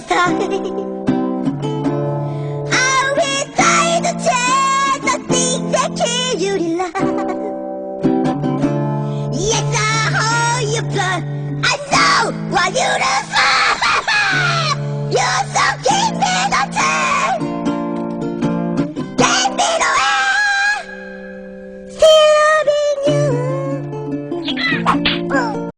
side. I will try to change the things that kill you in love. Yes, I hold your blood. I know what you do. You're so keep me the time. Take me away. Still loving you.